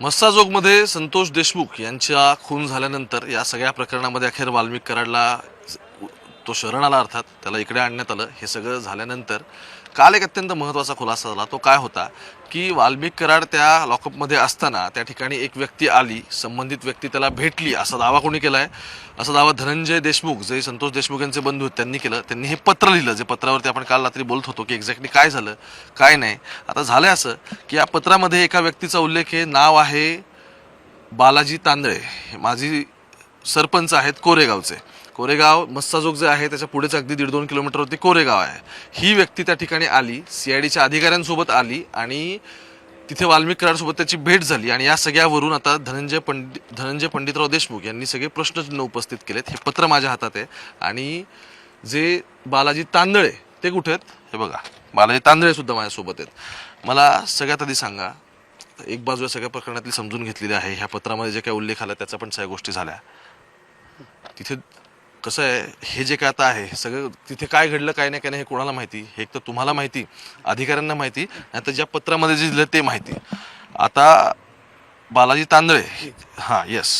मस्साजोगमध्ये संतोष देशमुख यांच्या खून झाल्यानंतर या सगळ्या प्रकरणामध्ये अखेर वाल्मिक कराडला तो शरण आला, अर्थात त्याला इकडे आणण्यात आलं. हे सगळं झाल्यानंतर काल एक अत्यंत महत्त्वाचा खुलासा झाला. तो काय होता की वाल्मिक कराड त्या लॉकअपमध्ये असताना त्या ठिकाणी एक व्यक्ती आली, संबंधित व्यक्ती त्याला भेटली असा दावा कोणी केला आहे? असा दावा धनंजय देशमुख, जे संतोष देशमुख यांचे बंधू आहेत, त्यांनी केलं. त्यांनी हे पत्र लिहिलं, जे पत्रावरती आपण काल रात्री बोलत होतो की एक्झॅक्टली काय झालं काय नाही. आता झालं असं की या पत्रामध्ये एका व्यक्तीचा उल्लेख आहे, नाव आहे बालाजी तांदळे, माजी सरपंच आहेत कोरेगावचे. कोरेगाव मस्साजोग जे आहे त्याच्या पुढेच अगदी 1.5-2 किलोमीटरवरती कोरेगाव आहे. ही व्यक्ती त्या ठिकाणी आली, CIDच्या अधिकाऱ्यांसोबत आली आणि तिथे वाल्मिक कराडसोबत त्याची भेट झाली. आणि या सगळ्यावरून आता धनंजय पंडितराव देशमुख यांनी सगळे प्रश्नचिन्ह उपस्थित केलेत. हे पत्र माझ्या हातात आहे आणि जे बालाजी तांदळे ते कुठे आहेत हे बघा, बालाजी तांदळे सुद्धा माझ्यासोबत आहेत. मला सगळ्यात आधी सांगा, एक बाजू या सगळ्या प्रकरणातली समजून घेतलेली आहे, ह्या पत्रामध्ये जे काही उल्लेख आला त्याचा पण सगळ्या गोष्टी झाल्या. तिथे कसं आहे, हे जे काय आता आहे हे सगळं तिथे काय घडलं काय नाही हे कोणाला माहिती? हे एक तर तुम्हाला माहिती, अधिकाऱ्यांना माहिती, नाही तर ज्या पत्रामध्ये जे दिलं ते माहिती. आता बालाजी तांदळे, हां येस,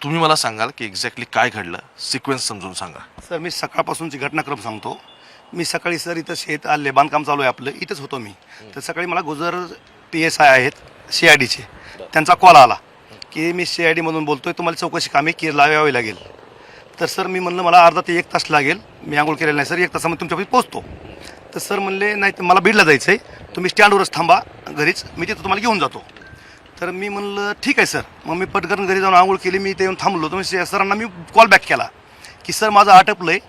तुम्ही मला सांगाल की एक्झॅक्टली काय घडलं, सिक्वेन्स समजून सांगा. सर, मी सकाळपासूनची घटनाक्रम सांगतो. मी सकाळी सर इथं शेत आले, बांधकाम चालू आहे आपलं, इथंच होतो मी. तर सकाळी मला गुजर PSI आहेत CIDचे, त्यांचा कॉल आला की मी CIDमधून बोलतोय, तुम्हाला चौकशी कामे लावावी लागेल. तर सर मी म्हणलं मला अर्धा ते 1 तास लागेल, मी आंघोळ केलेलं नाही सर, 1 तासामध्ये तुमच्याकडे पोहोचतो. तर सर म्हणले नाही, तर मला बीडला जायचं आहे, तुम्ही स्टँडवरच थांबा घरीच, मी तिथं तुम्हाला घेऊन जातो. तर मी म्हणलं ठीक आहे सर. मग मी पटकन घरी जाऊन आंघोळ केली, मी इथे येऊन थांबलो. तर सरांना मी कॉल बॅक केला की सर माझं आटपलं आहे,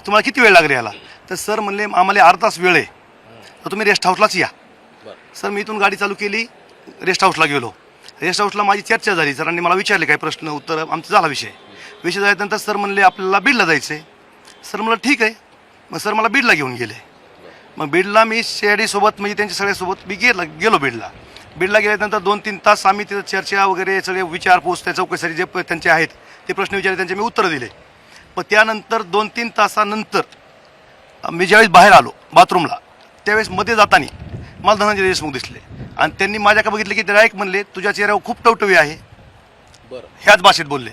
तुम्हाला किती वेळ लागेल याला? तर सर म्हणले आम्हाला अर्धा तास वेळ आहे, तर तुम्ही रेस्ट हाऊसलाच या. सर मी इथून गाडी चालू केली, रेस्ट हाऊसला गेलो. रेस्ट हाऊसला माझी चर्चा झाली, सरांनी मला विचारले काही प्रश्न उत्तर, आमचा झाला विषय झाल्यानंतर सर म्हणले आपल्याला बीडला जायचं आहे. सर म्हणलं ठीक आहे. मग सर मला बीडला घेऊन गेले. मग बीडला मी CID सोबत म्हणजे त्यांच्या सगळ्यासोबत मी गेलो बीडला. गेल्यानंतर 2-3 तास आम्ही तिथं चर्चा वगैरे सगळे विचारपूस त्या चौकशीसाठी जे त्यांचे आहेत ते प्रश्न विचारले, त्यांचे मी उत्तरं दिले. पण त्यानंतर 2-3 तासानंतर मी ज्यावेळेस बाहेर आलो बाथरूमला, त्यावेळेस मध्ये जाताना मला धनंजय देशमुख दिसले आणि त्यांनी माझ्याकडे बघितले की डायरेक्ट म्हणले तुझ्या चेहऱ्यावर खूप टवटवी आहे, ह्याच भाषेत बोलले.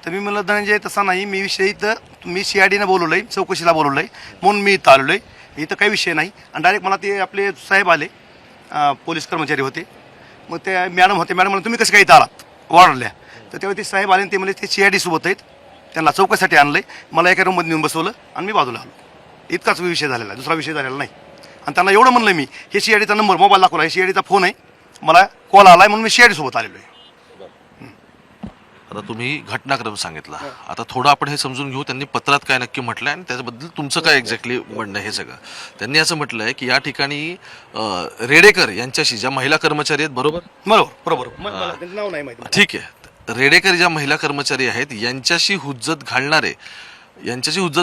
तर मी म्हणलं धनंजय तसा नाही, मी विषय इथं मी CIDनं बोलवलं आहे, चौकशीला बोलवलं आहे म्हणून मी इथं आलेलो आहे, इथं काही विषय नाही. आणि डायरेक्ट मला ते आपले साहेब आले, पोलीस कर्मचारी होते. मग ते मॅडम होते, मॅडम म्हणून तुम्ही कसं काय इथं आलात वॉर्डल्या? तर तेव्हा ते साहेब आले आणि ते म्हणले ते CID सोबत आहेत, त्यांना चौकशीसाठी आणलं आहे. मला एका रूममध्ये नेऊन बसवलं आणि मी बाजूला आलो. इतकाच विषय झालेला, दुसरा विषय झालेला नाही. आणि त्यांना एवढं म्हणलं मी, हे CIDचा नंबर मोबाईल दाखवला, हे CIDचा फोन आहे, मला कॉल आला आहे म्हणून मी CID सोबत आलेलो आहे. आता तुम्ही घटनाक्रम सांगितला, आता थोडं आपण हे समजून घेऊ त्यांनी पत्रात काय नक्की म्हटलंय आणि त्याच्याबद्दल तुमचं काय एक्झॅक्टली म्हणणं हे सगळं. त्यांनी असं म्हटलंय की या ठिकाणी रेडेकर यांच्याशी ज्या महिला कर्मचारी आहेत, बरोबर बरोबर नाव नाही माहिती. ठीक आहे, रेडेकर ज्या महिला कर्मचारी आहेत यांच्याशी हुज्जत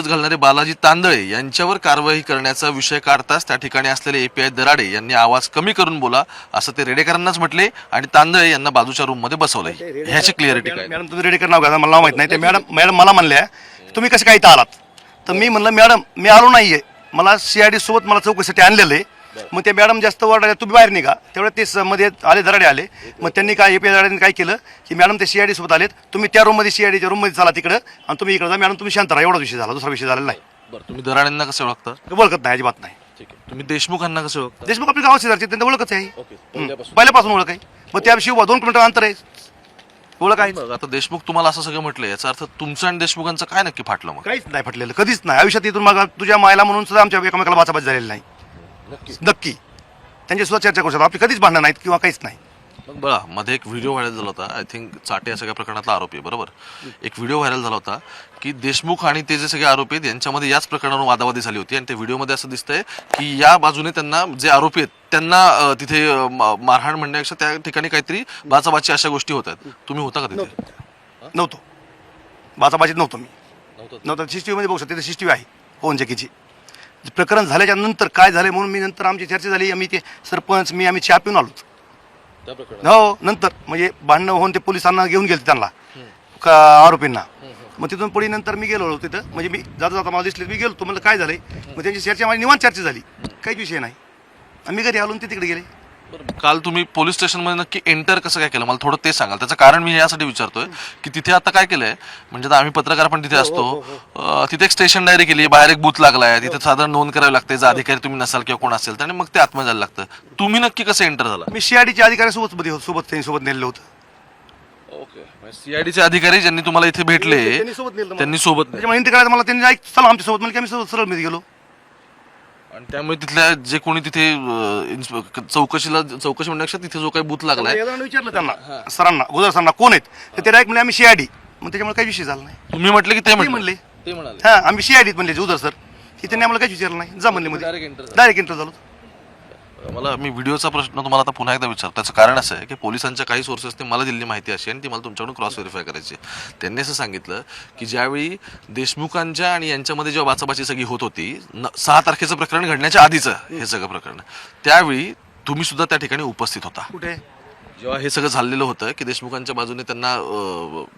घालणारे बालाजी तांदळे यांच्यावर कारवाई करण्याचा विषय काढताच त्या ठिकाणी असलेले API दराडे यांनी आवाज कमी करून बोला असं ते रेडेकरांनाच म्हटले आणि तांदळे यांना बाजूच्या रूम मध्ये बसवलंय. ह्याची क्लिअरिटी काय? मॅडम तुम्ही रेडेकर नाव घ्या, मला नाव माहित नाही. ते मॅडम मला म्हणल्या तुम्ही कसं काय इथं आलात? तर मी म्हणलं मॅडम मी आलो नाहीये, मला CID सोबत मला चौकशीसाठी आणलेलं आहे. मग ते मॅडम जास्त वरडाल्या, तुम्ही बाहेर निघा. तेवढ्या ते मध्ये आले, दराडे आले. मग त्यांनी काय API दराड्यांनी काय केलं की मॅडम ते CID सोबत आलेत, तुम्ही त्या रूममध्ये CIDच्या रूममध्ये चाला तिकडं आणि तुम्ही इकडे जा. मॅडम तुम्ही शांत राहा, एवढा विषय झाला, दुसरा विषय झालेला नाही. बरं, तुम्ही दराड्यांना कसं ओळखता? ओळखत नाही, अजिबात नाही. ठीक आहे, तुम्ही देशमुखांना कसं ओळखता? देशमुख आपल्या गावात शेजारचे, त्यांना ओळखच आहे, पहिल्यापासून ओळख आहे. मग त्याविषयी 2 किलोमीटर अंतर आहे, ओळख आहे. आता देशमुख तुम्हाला असं सगळं म्हटलं, याचा अर्थ तुमचं आणि देशमुखांचं काय नक्की फाटलं? मग काहीच नाही फाटलेलं, कधीच नाही आयुष्यात. इथून मग तुझ्या मायला म्हणून सुद्धा आमच्या एकमेकाला बाचाबाच झालेली नाही, नक्की. त्यांची सुद्धा चर्चा करू शकतो, आपली कधीच भांडणं नाहीत किंवा काहीच नाही. मग बघा, मध्ये एक व्हिडिओ व्हायरल झाला होता, आय थिंक चाटे या सगळ्या प्रकरणातला आरोपी आहे, बरोबर? एक व्हिडिओ व्हायरल झाला होता की देशमुख आणि ते जे सगळे आरोपी आहेत यांच्यामध्ये याच प्रकरणावर वादावादी झाली होती आणि त्या व्हिडिओमध्ये असं दिसतंय की या बाजूने त्यांना जे आरोपी आहेत त्यांना तिथे मारहाण म्हणण्यापेक्षा त्या ठिकाणी काहीतरी बाचाबाची अशा गोष्टी होत आहेत. तुम्ही होता का तिथे? नव्हतो, बाचाबाजीत नव्हतो मी, नव्हतं. CCTV मध्ये बघू शकतो, तिथे CCTV आहे फोन चेकीची. प्रकरण झाल्याच्या नंतर काय झालं म्हणून मी नंतर आमची चर्चा झाली, आम्ही ते सरपंच मी आम्ही चहा पिऊन आलो हो. नंतर म्हणजे भांडणं होऊन ते पोलिसांना घेऊन गेले त्यांना आरोपींना. मग तिथून पुढे नंतर मी गेलो तिथं, म्हणजे मी जाता मला दिसले, मी गेलो. तो म्हणलं काय झालंय? मग त्यांची चर्चा माझी निवांत चर्चा झाली, काहीच विषय नाही. आम्ही घरी आलो ते तिकडे गेले. काल तुम्ही पोलीस स्टेशनमध्ये नक्की एंटर कसं काय केलं मला थोडं ते सांगाल. त्याचं कारण मी यासाठी विचारतोय की तिथे आता काय केलंय म्हणजे आता आम्ही पत्रकार पण तिथे असतो, तिथे एक स्टेशन डायरी केली, बाहेर एक बूथ लागलाय, तिथे साधारण नोंद करावी लागते, जर अधिकारी तुम्ही नसाल किंवा कोण असेल तर, आणि मग ते आतमध्ये जायला लागतं. तुम्ही नक्की कसं एंटर झाला? मी सीआयडीच्या अधिकाऱ्यांसोबत त्यांच्यासोबत नेलेलं होतं. ओके, सीआयडीचे अधिकारी ज्यांनी तुम्हाला इथे भेटले त्यांनी सोबत नेलं मला. त्यांनी सोबत नेलं. त्याच्यामुळे एंट्री करायचं मला त्यांनी ऐक चला आमच्यासोबत म्हणजे आम्ही सरळ मध्ये गेलो. आणि त्यामुळे तिथल्या जे कोणी तिथे चौकशी म्हणण्यापेक्षा तिथे जो काही बूथ लागलाय जणांना विचारलं त्यांना सरांना गुजर सरांना कोण आहेत तर ते डायरेक्ट म्हणजे आम्ही सीआयडी. मग त्याच्यामुळे काही विषय झाला नाही. तुम्ही म्हटले की ते म्हणले ते म्हणाले हा आम्ही सीआयडीत म्हणले उदर सर की त्यांनी आम्हाला काहीच विचारलं नाही. जा म्हणले मध्ये डायरेक्ट एंटर झालो. मला मी व्हिडिओचा प्रश्न तुम्हाला आता पुन्हा एकदा विचारतो. त्याचं कारण असं आहे की पोलिसांच्या काही सोर्सेसने मला दिलेली माहिती अशी आणि ती मला तुमच्याकडून क्रॉस व्हेरीफाय करायची आहे. त्यांनी असं सांगितलं की ज्यावेळी देशमुखांच्या आणि यांच्यामध्ये जेव्हा बाचाबाची सगळी होत होती 6 तारखेचं प्रकरण घडण्याच्या आधीचं हे सगळं प्रकरण, त्यावेळी तुम्ही सुद्धा त्या ठिकाणी उपस्थित होता. कुठे जेव्हा हे सगळं झालेलं होतं की देशमुखांच्या बाजूने त्यांना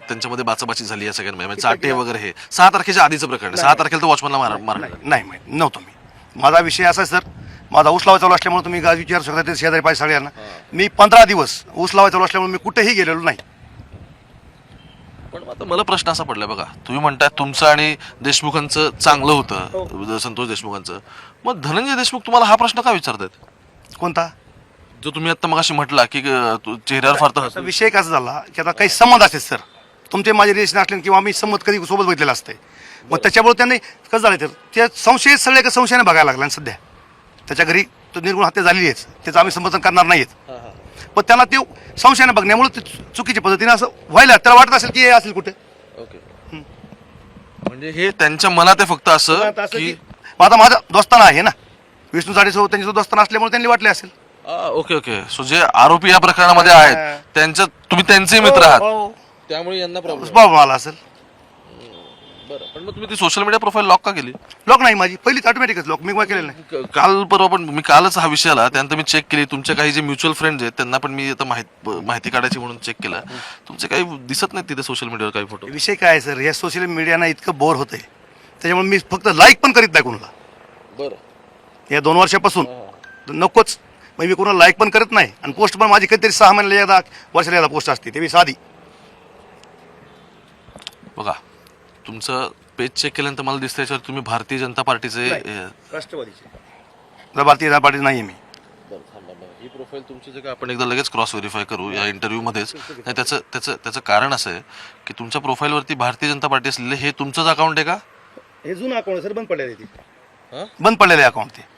त्यांच्यामध्ये बाचाबाची झाली या सगळ्यांमध्ये म्हणजे चाटे वगैरे, हे 6 तारखेच्या आधीचं प्रकरण. 6 तारखेला तर वॉचमॅनला मारणार नाही माहित नव्हतं मी. माझा विषय असा आहे सर, माझा ऊस लावा चालू असल्यामुळे तुम्ही आज विचारू शकता ते शेजारी पाहिजे सगळ्यांना. मी 15 दिवस ऊस लावा चालू असल्यामुळे मी कुठेही गेलेलो नाही. पण आता मला प्रश्न असा पडलाय बघा, तुम्ही म्हणताय तुमचं आणि देशमुखांचं चांगलं होतं, संतोष देशमुखांचं, मग धनंजय देशमुख तुम्हाला हा प्रश्न का विचारतायत? कोणता जो तुम्ही आता मगाशी म्हटला की चेहऱ्यावर फार तर आता विषय कसा झाला की आता काही संबंध असते सर तुमचे माझे रिलेशन असले किंवा आम्ही संमत कधी सोबत बघितलेलं असते. मग त्याच्यामुळे त्यांनी कसं झालं तर ते संशय सगळे संशयाने बघायला लागला. आणि सध्या त्याच्या घरी तो निर्गुण हत्या झालेली आहे, त्याचं आम्ही समर्थन करणार नाहीत. पण त्याला ते संशयाने बघण्यामुळे ते चुकीच्या पद्धतीने असं व्हायला त्याला वाटत असेल की हे असेल कुठे. म्हणजे हे त्यांच्या मनात आहे फक्त असं की आता माझा दोस्ताना आहे ना विष्णू साडेसोबत त्यांच्या दोस्ताना असल्यामुळे त्यांनी वाटले असेल. ओके ओके, सो जे आरोपी या प्रकरणामध्ये आहेत त्यांच्या तुम्ही त्यांचे मित्र आहात त्यामुळे यांना प्रॉब्लेम आला असेल. बरं, पण मग तुम्ही ती सोशल मीडिया प्रोफाईल लॉक का केली? लॉक नाही माझी पहिलीच ऑटोमॅटिकच लॉक मी केलेलं नाही. काल परवा पण मी कालच हा विषय आला त्यानंतर मी चेक केली, तुमचे काही जे म्युच्युअल फ्रेंड्स आहेत त्यांना पण मी आता माहिती काढायची म्हणून चेक केलं, तुमचे काही दिसत नाहीत तिथे सोशल मीडियावर काही फोटो. विषय काय आहे सर, या सोशल मीडियाना इतकं बोर होतंय त्याच्यामुळे मी फक्त लाईक पण करीत नाही कोणाला. बरं, या 2 वर्षापासून नकोच मग मी कोणाला लाईक पण करत नाही. आणि पोस्ट पण माझी कधीतरी 6 महिन्याला एकदा वर्षाला एकदा पोस्ट असते, ते मी साधी. बघा तुमचं पेज चेक केल्यानंतर मला दिसतं याच्यावर तुम्ही भारतीय जनता पार्टीचे राष्ट्रवादीचे भारतीय जनता पार्टी नाही आहे मी. ही प्रोफाईल तुमची जे काय आपण एकदा लगेच क्रॉस व्हेरीफाय करू या इंटरव्ह्यू मध्येच. नाही त्याचं कारण असं आहे की तुमच्या प्रोफाईलवरती भारतीय जनता पार्टी असलेले हे तुमचंच अकाउंट आहे का? हे जुनं अकाउंट सर बंद पडलेलं आहे, बंद पडलेलं आहे अकाउंट. ते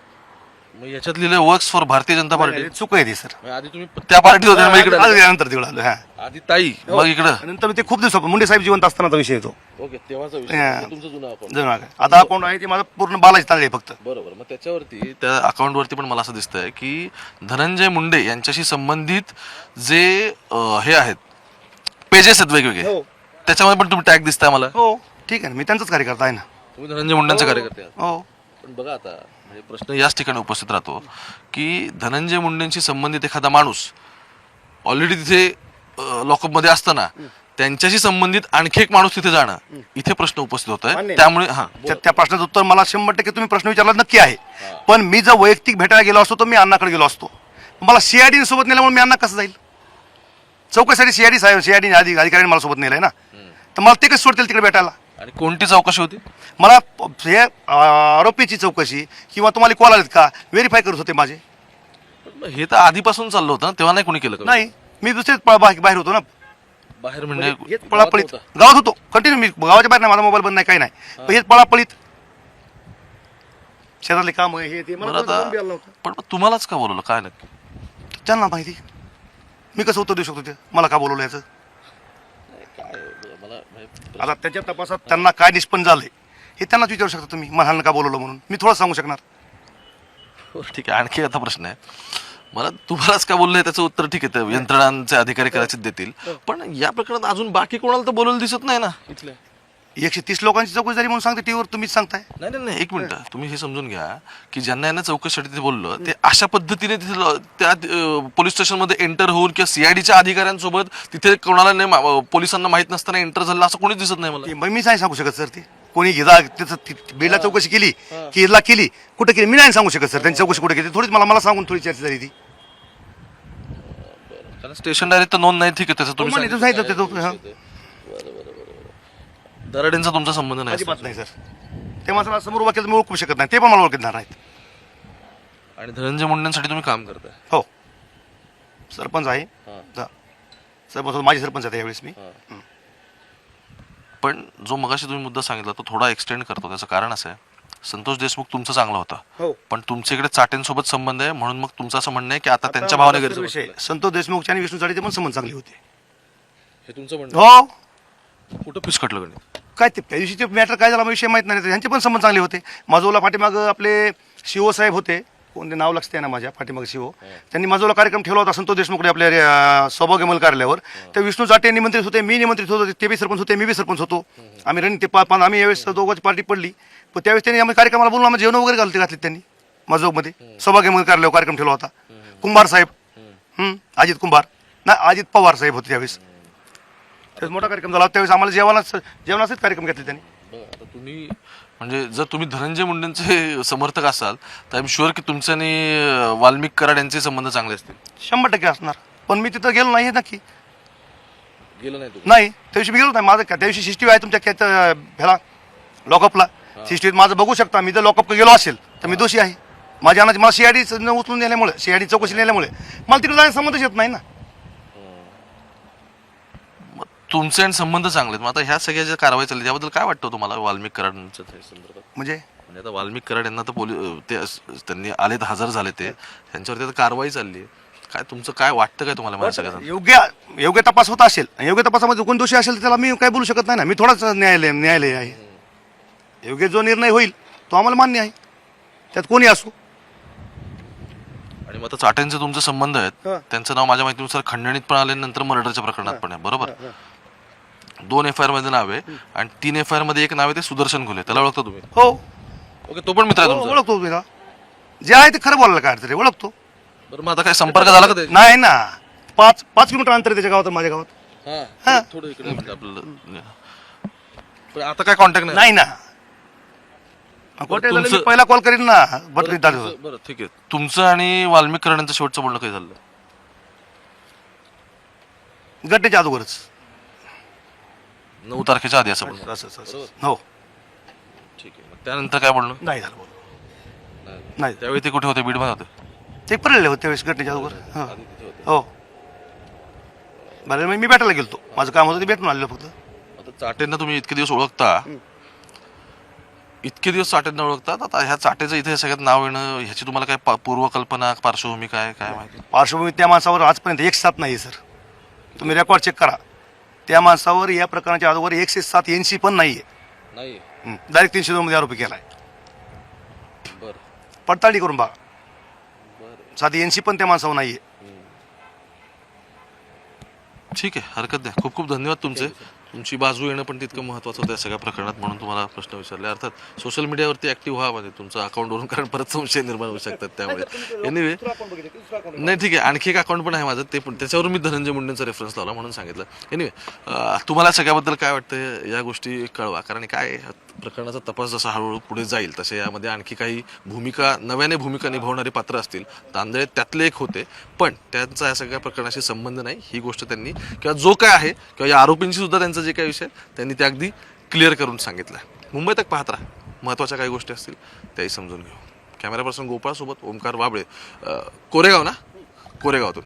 मग याच्यात लिहिलं works for Bharatiya Janata party. चुक आहे ती सर. आधी तुम्ही त्या पार्टीत होते मग इकडे नंतर तिकडे आलो. हा आधी ताई मग इकडं नंतर ते खूप दिवस मुंडे साहेब जिवंत असतानाचा विषय येतो. ओके, तेव्हाचा विषय तुमचं जुनं अकाउंट. जुनं account. आता अकाउंट आहे ते माझं पूर्ण बालाजी तांदळे फक्त. बरोबर, मग त्याच्यावरती त्या अकाउंटवरती पण मला असं दिसतंय की धनंजय मुंडे यांच्याशी संबंधित जे हे आहेत पेजेस आहेत वेगवेगळे, त्याच्यामध्ये पण तुम्ही टॅग दिसताय मला. हो ठीक आहे, मी त्यांचाच कार्यकर्ता आहे ना. तुम्ही धनंजय मुंडेंचे कार्यकर्ते आहात. हो पण बघा आता म्हणजे प्रश्न याच ठिकाणी उपस्थित राहतो की धनंजय मुंडेंशी संबंधित एखादा माणूस ऑलरेडी तिथे लॉकअपमध्ये असताना त्यांच्याशी संबंधित आणखी एक माणूस तिथे जाणं, इथे प्रश्न उपस्थित होत आहे. त्यामुळे त्या प्रश्नाचं उत्तर मला 100% तुम्ही प्रश्न विचारला नक्की आहे. पण मी जर वैयक्तिक भेटायला गेलो असतो तर मी अण्णाकडे गेलो असतो. मला सीआयडी सोबत नेल्यामुळे मी अण्णा कसं जाईल चौकशीसाठी? सीआयडी अधिकाऱ्यांनी मला सोबत नेलंय ना, तर मला ते कसं सोडतील तिकडे भेटायला? आणि कोणती चौकशी होती? मला हे आरोपीची चौकशी किंवा तुम्हाला कॉल आलेत का व्हेरीफाय करत होते माझे. हे तर आधीपासून चाललं होतं ना, तेव्हा नाही कोणी केलं का? नाही, मी दुसरेच बाहेर होतो ना. बाहेर म्हणजे पळापळीत गावात होतो कंटिन्यू. मी गावाच्या बाहेर नाही, माझा मोबाईल बंद नाही, काही नाही. पण हेच पळापळीत शेतातले काम हे ते मला पण तुम्हालाच का बोलवलं काय नक्की? त्यांना माहिती. मी कसं उत्तर देऊ शकतो ते मला का बोलवलं याचं? आता त्याच्या तपासात त्यांना काय निष्पन्न झालंय हे त्यांनाच विचारू शकता तुम्ही. मला का बोलवलं म्हणून मी थोडं सांगू शकणार. ठीक आहे, आणखी आता प्रश्न आहे मला, तुम्हालाच का बोललंय त्याचं उत्तर ठीक आहे यंत्रणांचे अधिकारी कदाचित देतील, पण या प्रकरणात अजून बाकी कोणाला तर बोलवलं दिसत नाही ना. इथल्या 130 लोकांची चौकशी झाली म्हणून सांगते टीव्हीवर, तुम्हीच सांगताय. नाही, एक मिनिट, तुम्ही हे समजून घ्या की ज्यांना यांना चौकशीसाठी ते बोललं ते अशा पद्धतीने तिथे त्या पोलीस स्टेशनमध्ये एंटर होऊन किंवा सीआयडीच्या अधिकाऱ्यांसोबत तिथे कोणाला नाही पोलिसांना माहित नसताना एंटर झालं असं कोणीच दिसत नाही मला. मी नाही सांगू शकत सर. ते कोणी घेदा त्याचं बीडला चौकशी केली की इथला केली कुठे केली मी नाही सांगू शकत सर. त्यांची चौकशी कुठे केली थोडीच मला सांगून थोडी चर्चा झाली ती. कारण स्टेशन डायरेक्ट तर नोंद नाही, ठीक आहे त्याचं तुम्ही मान्य, तुम्ही सांगितलं ते तो, हां. दराडेंचा तुमचा संबंध नाही अजिबात नाही सर. ते माणसाला समोर उभा केलं मी ओळखू शकत नाही, ते पण मला ओळखणार नाहीत. आणि धनंजय मुंडेंसाठी तुम्ही काम करताय. हो, सरपंच आहे. हां. हा. सरपंच माझे सरपंच आहे यावेळेस मी. पण जो मगाशी तुम्ही मुद्दा सांगितला तो थोडा एक्सटेंड करतो. त्याचं कारण असं आहे, संतोष देशमुख तुमचं चांगलं होतं, हो. पण तुमच्या इकडे चाटेंसोबत संबंध आहे, म्हणून मग तुमचं असं म्हणणं आहे की आता त्यांच्या भावाने आता गरज विषय संतोष देशमुखचे आणि विष्णू साठेचे पण संबंध चांगले होते. हे तुमचं म्हणणं हो, कुठं फिसकटलं गणित? काय ते त्या दिवशीचे मॅटर काय झाला मला विषय माहित नाही. त्यांचे पण संबंध चांगले होते. माजोला पाठीमागं आपले शिव साहेब होते, कोणते नाव लक्षात आहे ना माझ्या पाठीमागं शिव, त्यांनी माजोला कार्यक्रम ठेवला होता संतोष देशमुखने आपल्या सौभाग्यमल कार्यालयावर. त्या विष्णू चाटे निमंत्रित होते, मी निमंत्रित होतो, ते बी सरपंच होते, मी बी सरपंच होतो. आम्ही रण ते आम्ही यावेळेस दोघांची पार्टी पडली, पण त्यावेळेस त्यांनी आम्ही कार्यक्रमाला बोलून आम्ही जेवण वगैरे घातले त्यांनी माजोमध्ये. सौभाग्यमल कार्यालयावर कार्यक्रम ठेवला होता. कुंभार साहेब, अजित कुंभार ना अजित पवार साहेब होते त्यावेळेस. त्यावेळेस मोठा कार्यक्रम झाला, त्यावेळेस आम्हाला जेवणाचाच कार्यक्रम घेतले त्यांनी. आता तुम्ही म्हणजे जर तुम्ही धनंजय मुंडेंचे समर्थक असाल तर आय एम शुअर की तुमचे आणि वाल्मिक कराड यांचे संबंध चांगले असतील. 100% असणार, पण मी तिथं गेलो नाही नक्की. गेलं नाही नाही, त्या दिवशी मी गेलो नाही. माझं त्या दिवशी सिस्टीव आहे तुमच्या ह्याला लॉकअपला. सिस्टीव माझं बघू शकता. मी जर लॉकअप गेलो असेल तर मी दोषी आहे. माझ्या मला सीआयडी उचलून नेल्यामुळे, सीआयडी चौकशी नेल्यामुळे मला तिकडे जाण्याचा संबंधच येत नाही ना. तुमचे आणि संबंध चांगले आहेत. मग आता ह्या सगळ्या ज्या कारवाई चालली त्याबद्दल काय वाटतं तुम्हाला वाल्मिक कराडांच्या संदर्भात? म्हणजे आता वाल्मिक कराड यांना तर त्यांनी आलेत, हजर झाले, ते त्यांच्यावरती आता कारवाई चालली आहे. काय तुमचं काय वाटतं काय तुम्हाला माझ्या सगळ्यांना? योग्य तपास होत असेल, योग्य तपासामध्ये कोण दोषी असेल तर त्याला मी काय बोलू शकत नाही ना. मी थोडाच न्यायालय आहे. योग्य जो निर्णय होईल तो आम्हाला मान्य आहे, त्यात कोणी असो. आणि मग आता चाट्यांचे तुमचे संबंध आहेत, हां. त्यांचं नाव माझ्या माहितीनुसार खंडणीत पण आले, नंतर मर्डरच्या प्रकरणात पण आहे, बरोबर? 2 FIR मध्ये नाव आहे आणि 3 FIR मध्ये एक नाव आहे ते सुदर्शन घुले. त्याला ओळखता तुम्ही? हो, ओके, तो पण मित्र आहे तुमचा? ओळखतो मी ना. जे आहे ते खरं बोलायला काय तरी ओळखतो. बरं, मग आता काय संपर्क झाला का त्याचा? नाही ना, 5 किलोमीटर अंतर आहे त्याच्या गावात माझ्या गावात. हां, थोडं इकडे म्हणजे आपलं. पण आता काय कॉन्टॅक्ट नाही? नाही ना. खोटे झाले, मी पहिला कॉल करीन ना. बरं, ठीक आहे. तुमचं आणि वाल्मिक कराडांचं शेवटचं बोलणं काय झालं? घटनेच्या अगोदरच. 9 तारखेच्या आधी असं बोलणं? हो, ठीक आहे. मग त्यानंतर काय बोलणं? नाही झालं बोलणं. नाही, त्यावेळी ते कुठे होते? बीडमध्ये होते? ते पडलेले होते त्यावेळेस घटनेच्या अगोदर. हो, बरं, मी भेटायला गेलतो. माझं काम होतं ते भेटून आलेलो फक्त. आता चाटेंना तुम्ही इतके दिवस ओळखता, इतके दिवस चाटेंना ओळखतात, आता ह्या चाटेचं इथे सगळ्यात नाव येणं ह्याची तुम्हाला काय पूर्वकल्पना, पार्श्वभूमी काय माहिती? पार्श्वभूमी त्या माणसावर आजपर्यंत 107 नाही सर. तुम्ही रेकॉर्ड चेक करा. त्या माणसावर या प्रकरणाच्या अगोदर 107 NC पण नाहीये. डायरेक्ट 302 मध्ये आरोपी केलाय. पडताळणी करून बघा. साधी NC पण त्या माणसावर नाहीये. ठीक आहे, हरकत नाही. खूप खूप धन्यवाद तुमचे. तुमची बाजू येणं पण तितकं महत्त्वाचं होतं या सगळ्या प्रकरणात, म्हणून तुम्हाला प्रश्न विचारले. अर्थात सोशल मीडियावरती ऍक्टिव्ह व्हा, म्हणजे तुमचं अकाउंटवरून, कारण परत संशय निर्माण होऊ शकतात. त्यामुळे एनिवे, नाही ठीक आहे, आणखी एक अकाउंट पण आहे माझं, ते पण त्याच्यावरून मी धनंजय मुंडेंचा रेफरन्स लावला म्हणून सांगितलं. एनिवे, तुम्हाला सगळ्याबद्दल काय वाटतं या गोष्टी कळवा, कारण काय प्रकरणाचा तपास जसा हळूहळू पुढे जाईल तसे यामध्ये आणखी काही नव्याने भूमिका निभावणारे पात्र असतील. तांदळे त्यातले एक होते, पण त्यांचा या सगळ्या प्रकरणाशी संबंध नाही. ही गोष्ट त्यांनी किंवा जो काय आहे किंवा या आरोपींशी सुद्धा त्यांचा जे काही विषय त्यांनी ते अगदी क्लिअर करून सांगितलं आहे. मुंबई तक पाहत राहा, महत्त्वाच्या काही गोष्टी असतील त्याही समजून घेऊ. कॅमेरा पर्सन गोपाळ सोबत ओमकार बाबळे, कोरेगाव ना, कोरेगावातून.